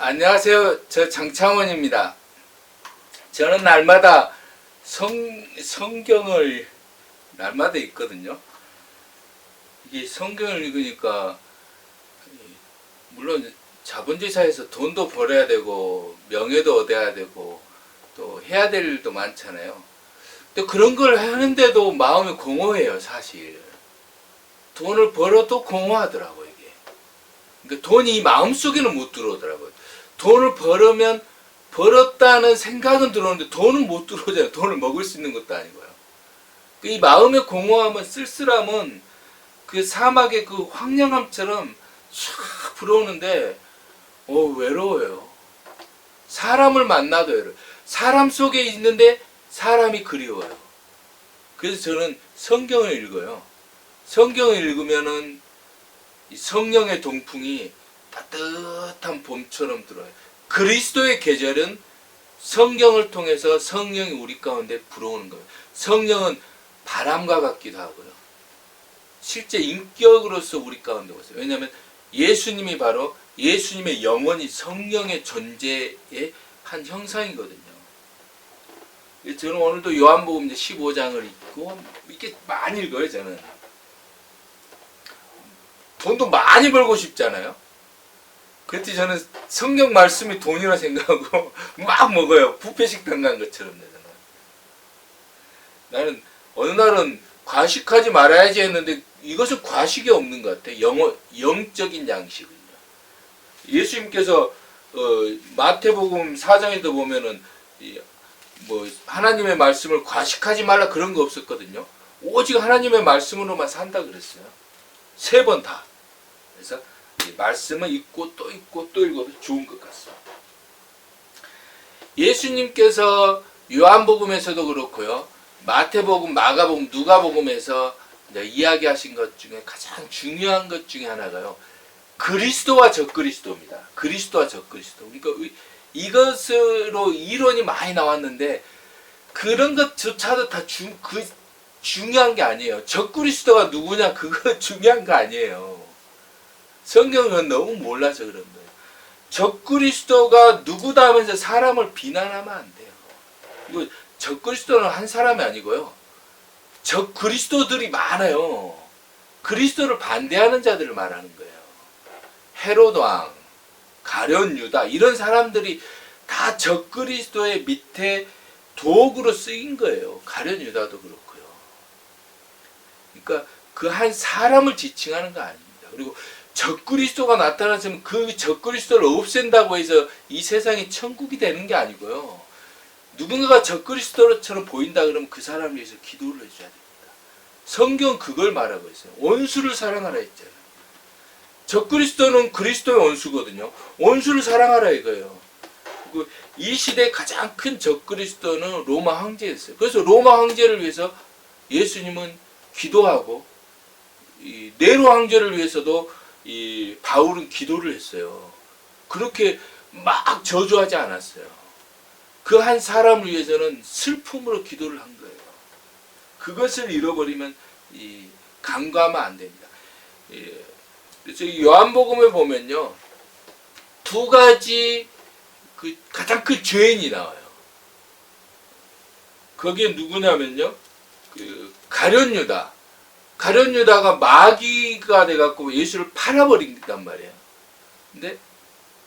안녕하세요. 저 장창원입니다. 저는 날마다 성경을 날마다 읽거든요. 이게 성경을 읽으니까 물론 자본주의 사회에서 돈도 벌어야 되고 명예도 얻어야 되고 또 해야 될 일도 많잖아요. 근데 그런 걸 하는데도 마음이 공허해요, 사실. 돈을 벌어도 공허하더라고요, 이게. 그러니까 돈이 마음속에는 못 들어오더라고요. 돈을 벌으면 벌었다는 생각은 들어오는데 돈은 못 들어오잖아요. 돈을 먹을 수 있는 것도 아니고요. 이 마음의 공허함은, 쓸쓸함은 그 사막의 그 황량함처럼 쫙 불어오는데 외로워요. 사람을 만나도 외로워요. 사람 속에 있는데 사람이 그리워요. 그래서 저는 성경을 읽어요. 성경을 읽으면은 이 성령의 동풍이 따뜻한 봄처럼 들어요. 그리스도의 계절은 성경을 통해서 성령이 우리 가운데 불어오는 거예요. 성령은 바람과 같기도 하고요. 실제 인격으로서 우리 가운데 오세요. 왜냐하면 예수님이 바로 예수님의 영혼이 성령의 존재의 한 형상이거든요. 저는 오늘도 요한복음 15장을 읽고 이렇게 많이 읽어요. 저는 돈도 많이 벌고 싶잖아요. 그때 저는 성경 말씀이 돈이라 생각하고 막 먹어요. 뷔페 식당 간 것처럼. 나는 어느 날은 과식하지 말아야지 했는데 이것은 과식이 없는 것 같아. 영적인 양식은요. 예수님께서 마태복음 4장에도 보면은 하나님의 말씀을 과식하지 말라 그런 거 없었거든요. 오직 하나님의 말씀으로만 산다 그랬어요. 3번 다. 그래서 이 말씀을 읽고 또 읽어도 좋은 것 같습니다. 예수님께서 요한복음에서도 그렇고요. 마태복음, 마가복음, 누가복음에서 이야기하신 것 중에 가장 중요한 것 중에 하나가요. 그리스도와 적그리스도입니다. 그리스도와 적그리스도. 그러니까 이것으로 이론이 많이 나왔는데 그런 것조차도 다 중요한 게 아니에요. 적그리스도가 누구냐 그거 중요한 거 아니에요. 성경은 너무 몰라서 그런 거예요. 적그리스도가 누구다 하면서 사람을 비난하면 안 돼요. 이거 적그리스도는 한 사람이 아니고요. 적그리스도들이 많아요. 그리스도를 반대하는 자들을 말하는 거예요. 헤롯 왕, 가룟 유다 이런 사람들이 다 적그리스도의 밑에 도구로 쓰인 거예요. 가룟 유다도 그렇고요. 그러니까 그 한 사람을 지칭하는 거 아닙니다. 그리고 적그리스도가 나타났으면 그 적그리스도를 없앤다고 해서 이 세상이 천국이 되는 게 아니고요. 누군가가 적그리스도처럼 보인다 그러면 그 사람을 위해서 기도를 해줘야 됩니다. 성경은 그걸 말하고 있어요. 원수를 사랑하라 했잖아요. 적그리스도는 그리스도의 원수거든요. 원수를 사랑하라 이거예요. 이 시대의 가장 큰 적그리스도는 로마 황제였어요. 그래서 로마 황제를 위해서 예수님은 기도하고 이 네로 황제를 위해서도 이 바울은 기도를 했어요. 그렇게 막 저주하지 않았어요. 그 한 사람을 위해서는 슬픔으로 기도를 한 거예요. 그것을 잃어버리면 간과하면 안 됩니다. 그래서 이 요한복음에 보면요, 2가지 그 가장 큰 죄인이 나와요. 거기에 누구냐면요, 그 가룟 유다. 가룟 유다가 마귀가 돼갖고 예수를 팔아버린단 말이에요. 근데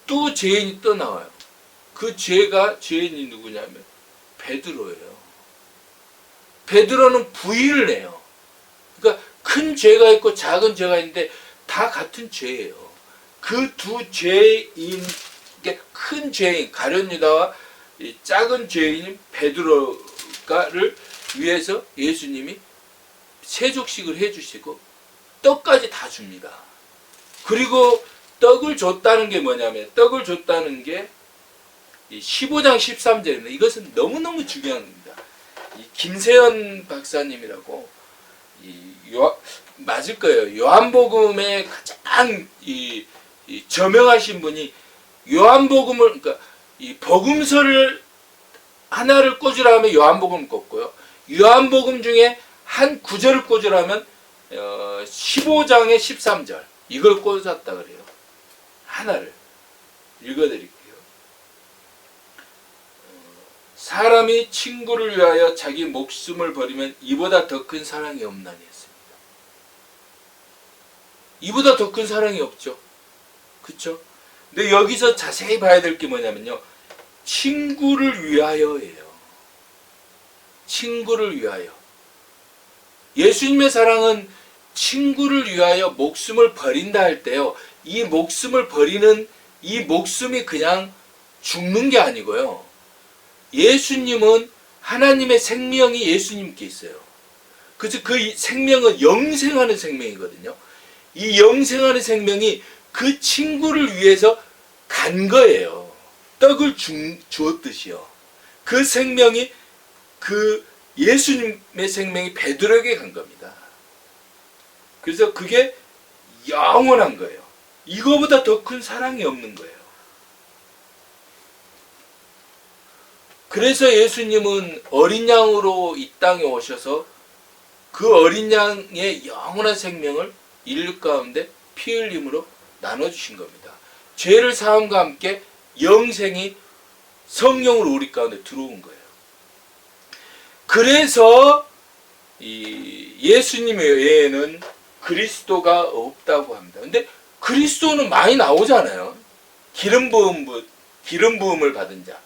또 죄인이 또 나와요. 그 죄인이 누구냐면 베드로예요. 베드로는 부인을 해요. 그러니까 큰 죄가 있고 작은 죄가 있는데 다 같은 죄예요. 그 두 죄인, 큰 죄인 가룟 유다와 작은 죄인 베드로를 위해서 예수님이 세족식을 해주시고 떡까지 다 줍니다. 그리고 떡을 줬다는 게 뭐냐면, 떡을 줬다는 게 15장 13절입니다. 이것은 너무너무 중요한 겁니다. 김세현 박사님이라고 맞을 거예요. 요한복음에 가장 저명하신 분이 요한복음을, 그러니까 이 복음서를 하나를 꽂으라 하면 요한복음을 꽂고요. 요한복음 중에 한 구절을 꽂으라면 15장의 13절 이걸 꽂았다 그래요. 하나를 읽어드릴게요. 사람이 친구를 위하여 자기 목숨을 버리면 이보다 더 큰 사랑이 없나니 했습니다. 이보다 더 큰 사랑이 없죠. 그쵸? 근데 여기서 자세히 봐야 될 게 뭐냐면요. 친구를 위하여예요. 친구를 위하여. 예수님의 사랑은 친구를 위하여 목숨을 버린다 할 때요. 이 목숨을 버리는 이 목숨이 그냥 죽는 게 아니고요. 예수님은 하나님의 생명이 예수님께 있어요. 그래서 그 생명은 영생하는 생명이거든요. 이 영생하는 생명이 그 친구를 위해서 간 거예요. 떡을 주었듯이요. 그 생명이 그 예수님의 생명이 베드로에게 간 겁니다. 그래서 그게 영원한 거예요. 이거보다 더 큰 사랑이 없는 거예요. 그래서 예수님은 어린 양으로 이 땅에 오셔서 그 어린 양의 영원한 생명을 인류 가운데 피 흘림으로 나눠주신 겁니다. 죄를 사함과 함께 영생이 성령으로 우리 가운데 들어온 거예요. 그래서 이 예수님 외에는 그리스도가 없다고 합니다. 근데 그리스도는 많이 나오잖아요. 기름 부음을 받은 자.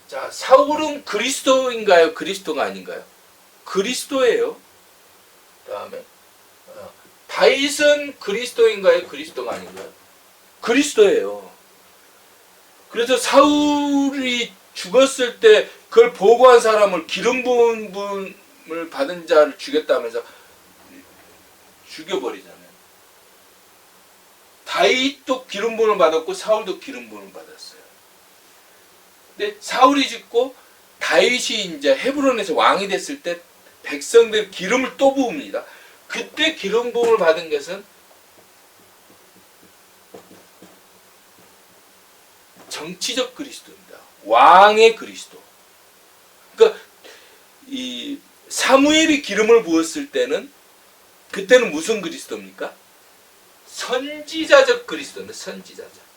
자, 사울은 그리스도인가요? 그리스도가 아닌가요? 그리스도예요. 다음에 다윗은 그리스도인가요? 그리스도가 아닌가요? 그리스도예요. 그래서 사울이 죽었을 때 그걸 보고한 사람을 기름 부음을 받은 자를 죽였다면서 죽여버리잖아요. 다윗도 기름 부음을 받았고 사울도 기름 부음을 받았어요. 근데 사울이 죽고 다윗이 이제 헤브론에서 왕이 됐을 때 백성들 기름을 또 부읍니다. 그때 기름 부음을 받은 것은 정치적 그리스도입니다. 왕의 그리스도. 그러니까 이 사무엘이 기름을 부었을 때는 그때는 무슨 그리스도입니까? 선지자적 그리스도입니다. 선지자적.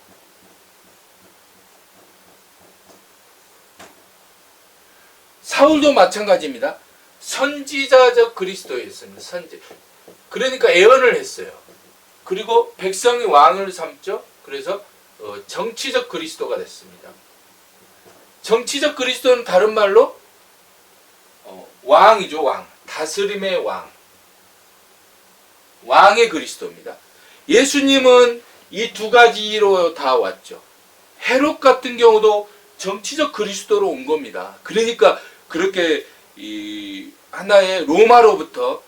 사울도 마찬가지입니다. 선지자적 그리스도였습니다. 그러니까 예언을 했어요. 그리고 백성이 왕을 삼죠. 그래서 정치적 그리스도가 됐습니다. 정치적 그리스도는 다른 말로 왕이죠. 왕. 다스림의 왕. 왕의 그리스도입니다. 예수님은 이 두 가지로 다 왔죠. 헤롯 같은 경우도 정치적 그리스도로 온 겁니다. 그러니까 그렇게 이 하나의 로마로부터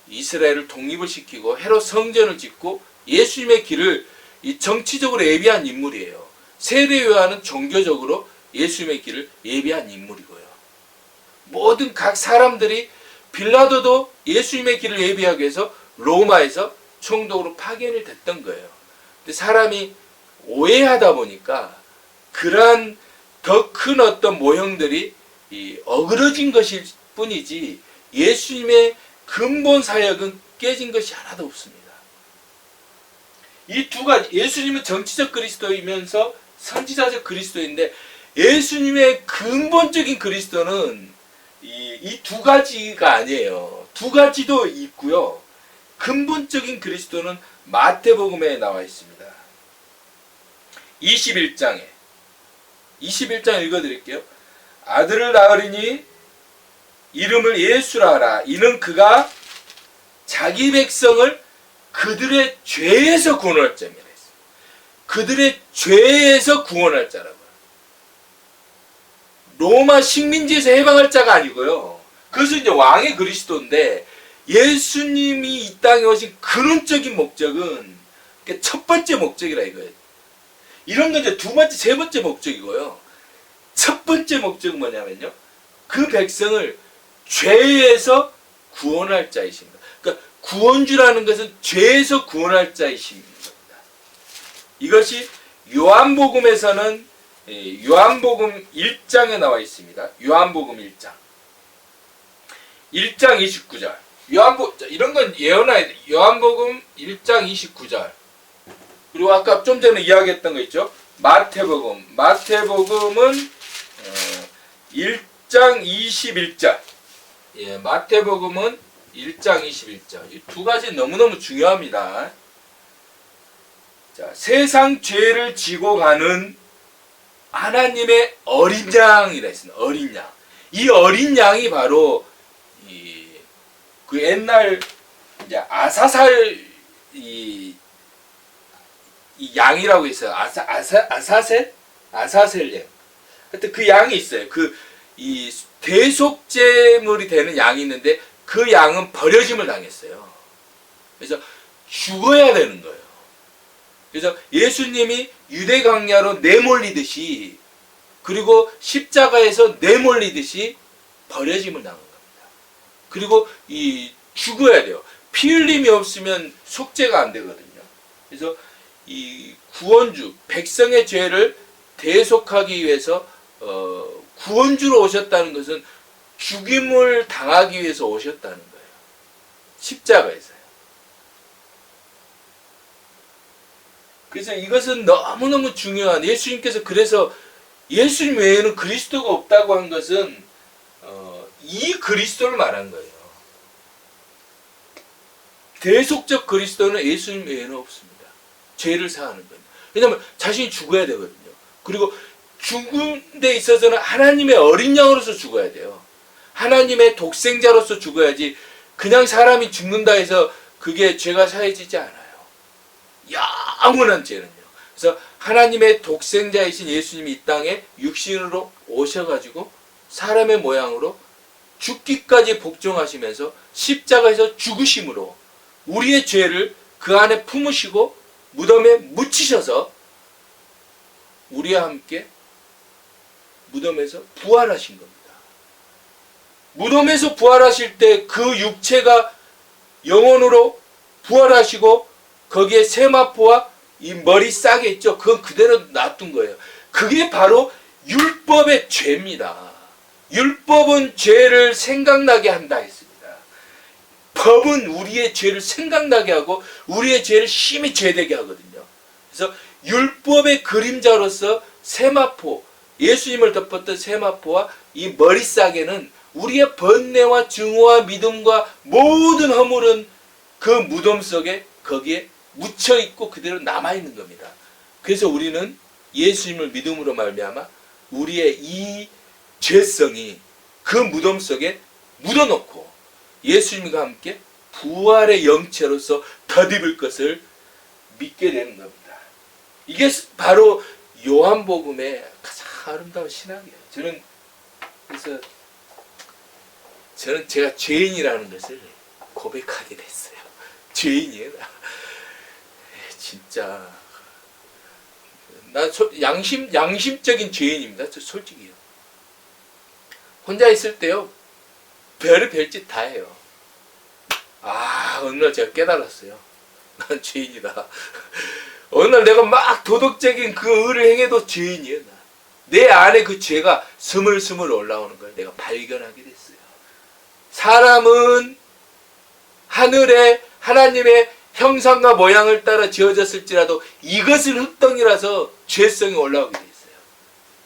이스라엘을 독립을 시키고 헤롯 성전을 짓고 예수님의 길을 이 정치적으로 예비한 인물이에요. 세례 요한은 종교적으로 예수님의 길을 예비한 인물이고요. 모든 각 사람들이 빌라도도 예수님의 길을 예비하기 위해서 로마에서 총독으로 파견이 됐던 거예요. 근데 사람이 오해하다 보니까 그러한 더 큰 어떤 모형들이 어그러진 것일 뿐이지 예수님의 근본 사역은 깨진 것이 하나도 없습니다. 이 두 가지, 예수님은 정치적 그리스도이면서 선지자적 그리스도인데 예수님의 근본적인 그리스도는 이 두 가지가 아니에요. 두 가지도 있고요. 근본적인 그리스도는 마태복음에 나와 있습니다. 21장 읽어드릴게요. 아들을 낳으리니 이름을 예수라 하라. 이는 그가 자기 백성을 그들의 죄에서 구원할 자입니다. 그들의 죄에서 구원할 자라고요. 로마 식민지에서 해방할 자가 아니고요. 그것은 이제 왕의 그리스도인데 예수님이 이 땅에 오신 근원적인 목적은 첫 번째 목적이라 이거예요. 이런 건 이제 두 번째, 세 번째 목적이고요. 첫 번째 목적은 뭐냐면요. 그 백성을 죄에서 구원할 자이십니다. 그러니까 구원주라는 것은 죄에서 구원할 자이십니다. 이것이 요한복음에서는 요한복음 1장에 나와 있습니다. 요한복음 1장. 1장 29절. 이런 건 예언해야 돼. 요한복음 1장 29절. 그리고 아까 좀 전에 이야기했던 거 있죠. 마태복음은 1장 21절. 예, 마태복음은 1장 21절. 이 두 가지 너무너무 중요합니다. 자, 세상 죄를 지고 가는 하나님의 어린 양이라 했습니다. 어린 양. 이 어린 양이 바로 그 옛날 이제 아사살 이 양이라고 있어요. 아사셀 양. 하여튼 그 양이 있어요. 이 대속제물이 되는 양이 있는데 그 양은 버려짐을 당했어요. 그래서 죽어야 되는 거예요. 그래서 예수님이 유대 광야로 내몰리듯이, 그리고 십자가에서 내몰리듯이 버려짐을 당한 겁니다. 그리고 죽어야 돼요. 피 흘림이 없으면 속죄가 안 되거든요. 그래서 이 구원주, 백성의 죄를 대속하기 위해서 구원주로 오셨다는 것은 죽임을 당하기 위해서 오셨다는 거예요. 십자가에서요. 그래서 이것은 너무너무 중요한, 예수님께서 그래서 예수님 외에는 그리스도가 없다고 한 것은 이 그리스도를 말한 거예요. 대속적 그리스도는 예수님 외에는 없습니다. 죄를 사하는 거예요. 왜냐하면 자신이 죽어야 되거든요. 그리고 죽은 데 있어서는 하나님의 어린 양으로서 죽어야 돼요. 하나님의 독생자로서 죽어야지 그냥 사람이 죽는다 해서 그게 죄가 사해지지 않아요. 영원한 죄는요. 그래서 하나님의 독생자이신 예수님이 이 땅에 육신으로 오셔가지고 사람의 모양으로 죽기까지 복종하시면서 십자가에서 죽으심으로 우리의 죄를 그 안에 품으시고 무덤에 묻히셔서 우리와 함께 무덤에서 부활하신 겁니다. 무덤에서 부활하실 때 그 육체가 영혼으로 부활하시고 거기에 세마포와 이 머리 싹에 있죠. 그건 그대로 놔둔 거예요. 그게 바로 율법의 죄입니다. 율법은 죄를 생각나게 한다 했습니다. 법은 우리의 죄를 생각나게 하고 우리의 죄를 심히 죄되게 하거든요. 그래서 율법의 그림자로서 세마포, 예수님을 덮었던 세마포와 이 머리싸개는 우리의 번뇌와 증오와 믿음과 모든 허물은 그 무덤 속에 거기에 묻혀있고 그대로 남아있는 겁니다. 그래서 우리는 예수님을 믿음으로 말미암아 우리의 이 죄성이 그 무덤 속에 묻어놓고 예수님과 함께 부활의 영체로서 덧입을 것을 믿게 되는 겁니다. 이게 바로 요한복음의 가장 아름다운 신학이에요. 저는 제가 죄인이라는 것을 고백하게 됐어요. 죄인이에요. 진짜 나 양심적인 죄인입니다. 저 솔직히요. 혼자 있을 때요, 별의 짓 다 해요. 어느 날 제가 깨달았어요. 난 죄인이다. 어느 날 내가 막 도덕적인 그 의를 행해도 죄인이에요. 내 안에 그 죄가 스물스물 올라오는 걸 내가 발견하게 됐어요. 사람은 하늘에 하나님의 형상과 모양을 따라 지어졌을지라도 이것은 흙덩이라서 죄성이 올라오게 돼 있어요.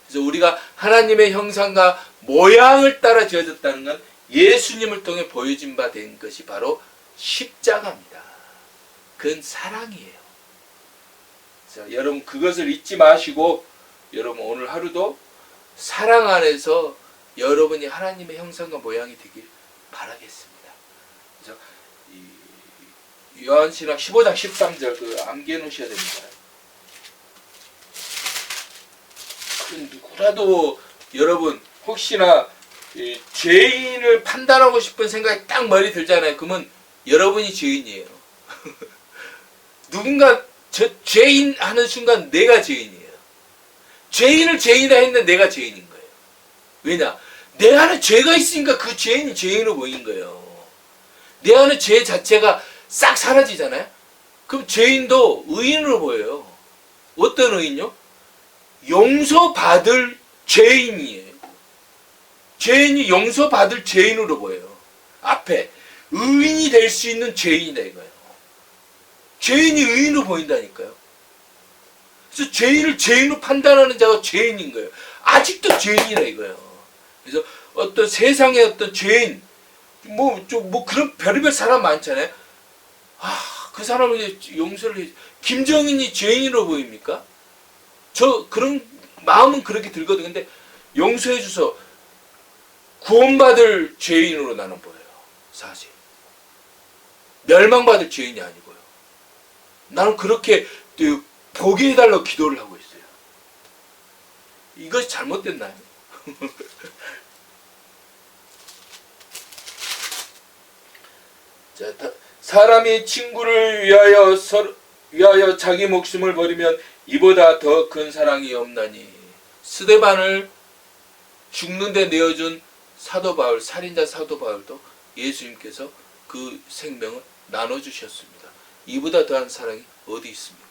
그래서 우리가 하나님의 형상과 모양을 따라 지어졌다는 건 예수님을 통해 보여진 바 된 것이 바로 십자가입니다. 그건 사랑이에요. 그래서 여러분 그것을 잊지 마시고 여러분 오늘 하루도 사랑 안에서 여러분이 하나님의 형상과 모양이 되길 바라겠습니다. 그래서 요한신학 15장 13절 그 암기해 놓으셔야 됩니다. 누구라도 여러분 혹시나 죄인을 판단하고 싶은 생각이 딱 머리 들잖아요. 그러면 여러분이 죄인이에요. 누군가 저 죄인 하는 순간 내가 죄인이에요. 죄인을 죄인이라 했는데 내가 죄인인 거예요. 왜냐? 내 안에 죄가 있으니까 그 죄인이 죄인으로 보인 거예요. 내 안에 죄 자체가 싹 사라지잖아요. 그럼 죄인도 의인으로 보여요. 어떤 의인요? 용서받을 죄인이에요. 죄인이 용서받을 죄인으로 보여요. 앞에 의인이 될 수 있는 죄인이다 이거예요. 죄인이 의인으로 보인다니까요. 그래서 죄인을 죄인으로 판단하는 자가 죄인인 거예요. 아직도 죄인이라 이거예요. 그래서 어떤 세상의 어떤 죄인, 뭐 그런 별의별 사람 많잖아요. 그 사람을 이제 용서를 해. 김정인이 죄인으로 보입니까? 저 그런 마음은 그렇게 들거든. 근데 용서해 줘서 구원받을 죄인으로 나는 보여요. 사실 멸망받을 죄인이 아니고요. 나는 그렇게 보게 해달라고 기도를 하고 있어요. 이것이 잘못됐나요? 자, 사람이 친구를 위하여 자기 목숨을 버리면 이보다 더 큰 사랑이 없나니. 스데반을 죽는데 내어준 사도 바울, 살인자 사도 바울도 예수님께서 그 생명을 나눠주셨습니다. 이보다 더한 사랑이 어디 있습니까?